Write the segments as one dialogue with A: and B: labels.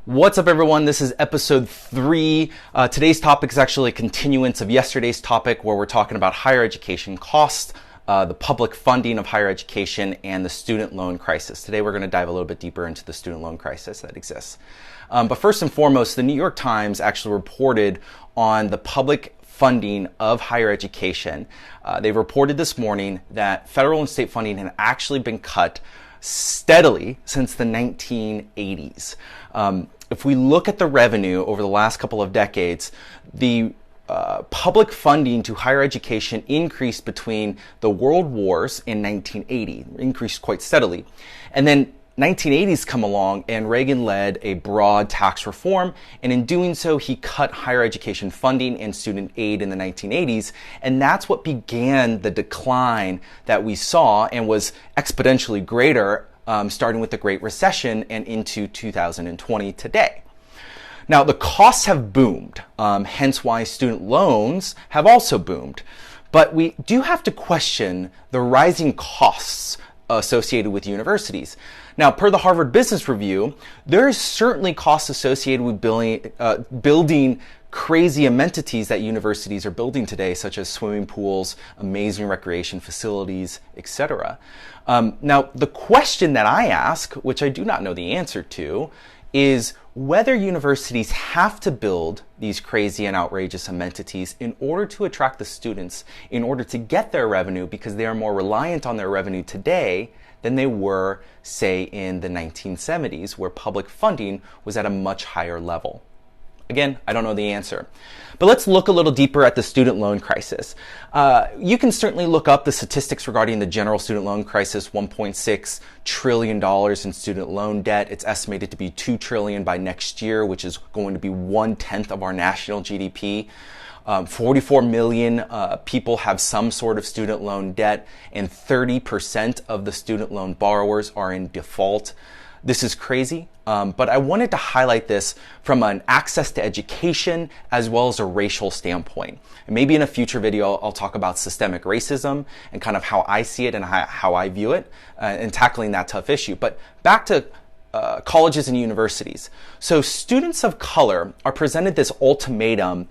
A: What's up, everyone? This is episode 3. Today's topic is actually a continuance of yesterday's topic where we're talking about higher education costs, the public funding of higher education, and the student loan crisis. Today we're going to dive a little bit deeper into the student loan crisis that exists. But first and foremost, the New York Times actually reported on the public funding of higher education. They reported this morning that federal and state funding had actually been cut steadily since the 1980s. If we look at the revenue over the last couple of decades, the public funding to higher education increased between the world wars in 1980, increased quite steadily. And then 1980s come along and Reagan led a broad tax reform, and in doing so he cut higher education funding and student aid in the 1980s, and that's what began the decline that we saw and was exponentially greater starting with the Great Recession and into 2020 today. Now, the costs have boomed, hence why student loans have also boomed. But we do have to question the rising costs associated with universities. Now, per the Harvard Business Review, there is certainly costs associated with building crazy amenities that universities are building today, such as swimming pools, amazing recreation facilities, etc. Now, the question that I ask, which I do not know the answer to, is whether universities have to build these crazy and outrageous amenities in order to attract the students, in order to get their revenue, because they are more reliant on their revenue today than they were, say, in the 1970s, where public funding was at a much higher level. Again, I don't know the answer. But let's look a little deeper at the student loan crisis. You can certainly look up the statistics regarding the general student loan crisis, $1.6 trillion in student loan debt. It's estimated to be $2 trillion by next year, which is going to be 1/10 of our national GDP. 44 million people have some sort of student loan debt, and 30% of the student loan borrowers are in default. This is crazy, but I wanted to highlight this from an access to education as well as a racial standpoint. And maybe in a future video, I'll talk about systemic racism and kind of how I see it and how I view it and tackling that tough issue. But back to colleges and universities. So students of color are presented this ultimatum,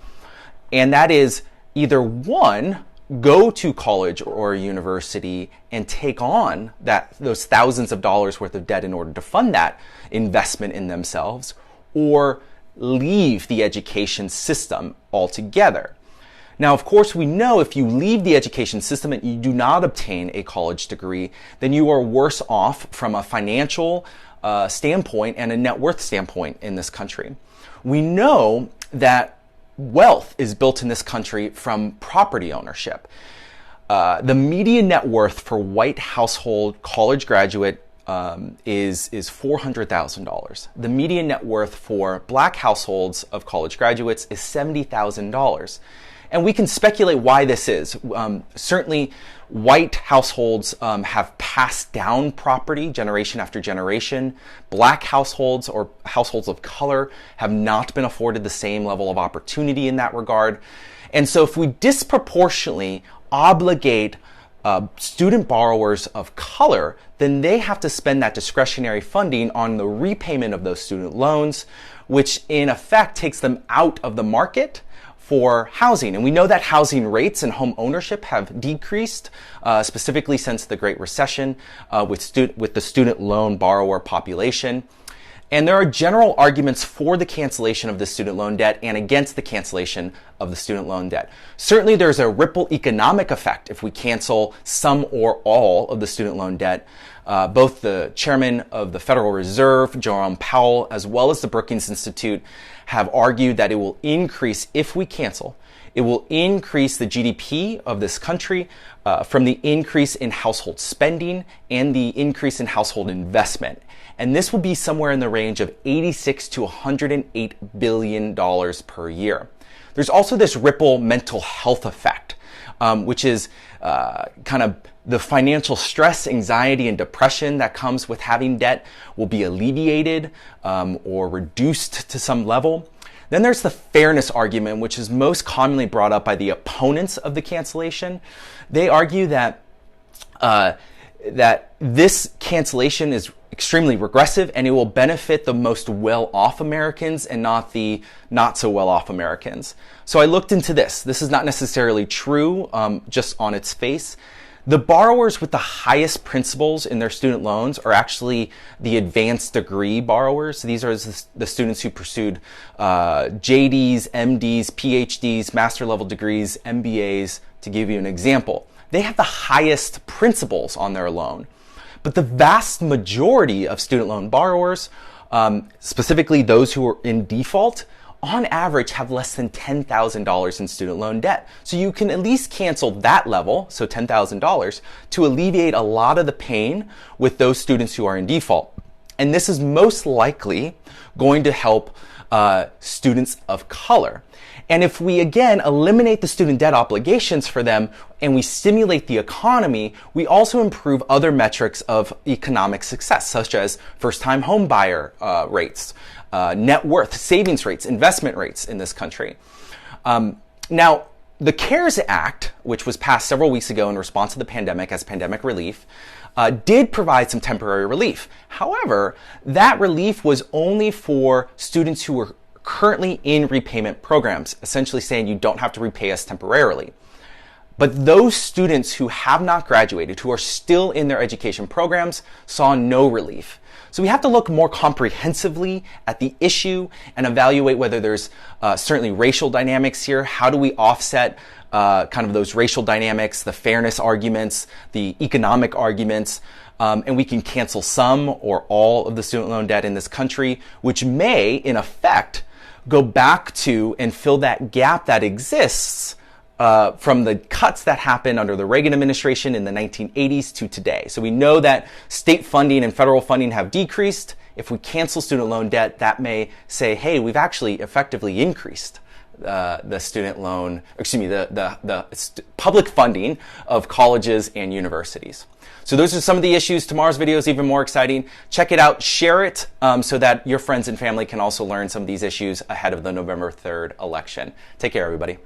A: and that is either one, go to college or a university and take on those thousands of dollars worth of debt in order to fund that investment in themselves, or leave the education system altogether. Now, of course, we know if you leave the education system and you do not obtain a college degree, then you are worse off from a financial standpoint and a net worth standpoint in this country. We know that wealth is built in this country from property ownership. The median net worth for white household college graduate is $400,000. The median net worth for black households of college graduates is $70,000. And we can speculate why this is. Certainly, white households have passed down property generation after generation. Black households or households of color have not been afforded the same level of opportunity in that regard. And so if we disproportionately obligate student borrowers of color, then they have to spend that discretionary funding on the repayment of those student loans, which in effect takes them out of the market for housing. And we know that housing rates and home ownership have decreased, specifically since the Great Recession, with the student loan borrower population. And there are general arguments for the cancellation of the student loan debt and against the cancellation of the student loan debt. Certainly there's a ripple economic effect if we cancel some or all of the student loan debt. Both the chairman of the Federal Reserve, Jerome Powell, as well as the Brookings Institute have argued that it will increase, if we cancel, it will increase the GDP of this country from the increase in household spending and the increase in household investment. And this will be somewhere in the range of $86 to $108 billion per year. There's also this ripple mental health effect, which is kind of the financial stress, anxiety, and depression that comes with having debt will be alleviated or reduced to some level. Then there's the fairness argument, which is most commonly brought up by the opponents of the cancellation. They argue that that this cancellation is extremely regressive, and it will benefit the most well-off Americans and not the not so well-off Americans. So I looked into this. This is not necessarily true just on its face. The borrowers with the highest principals in their student loans are actually the advanced degree borrowers. These are the students who pursued JDs, MDs, PhDs, master level degrees, MBAs, to give you an example. They have the highest principals on their loan. But the vast majority of student loan borrowers, specifically those who are in default, on average have less than $10,000 in student loan debt. So you can at least cancel that level, so $10,000, to alleviate a lot of the pain with those students who are in default. And this is most likely going to help students of color. And if we, again, eliminate the student debt obligations for them and we stimulate the economy, we also improve other metrics of economic success, such as first-time home buyer rates, net worth, savings rates, investment rates in this country. Now, the CARES Act, which was passed several weeks ago in response to the pandemic as pandemic relief, did provide some temporary relief. However, that relief was only for students who were currently in repayment programs, essentially saying you don't have to repay us temporarily. But those students who have not graduated, who are still in their education programs, saw no relief. So we have to look more comprehensively at the issue and evaluate whether there's certainly racial dynamics here. How do we offset kind of those racial dynamics, the fairness arguments, the economic arguments, and we can cancel some or all of the student loan debt in this country, which may, in effect, go back to and fill that gap that exists from the cuts that happened under the Reagan administration in the 1980s to today. So we know that state funding and federal funding have decreased. If we cancel student loan debt, that may say, hey, we've actually effectively increased the student loan, the public funding of colleges and universities. So those are some of the issues. Tomorrow's video is even more exciting. Check it out, share it so that your friends and family can also learn some of these issues ahead of the November 3rd election. Take care, everybody.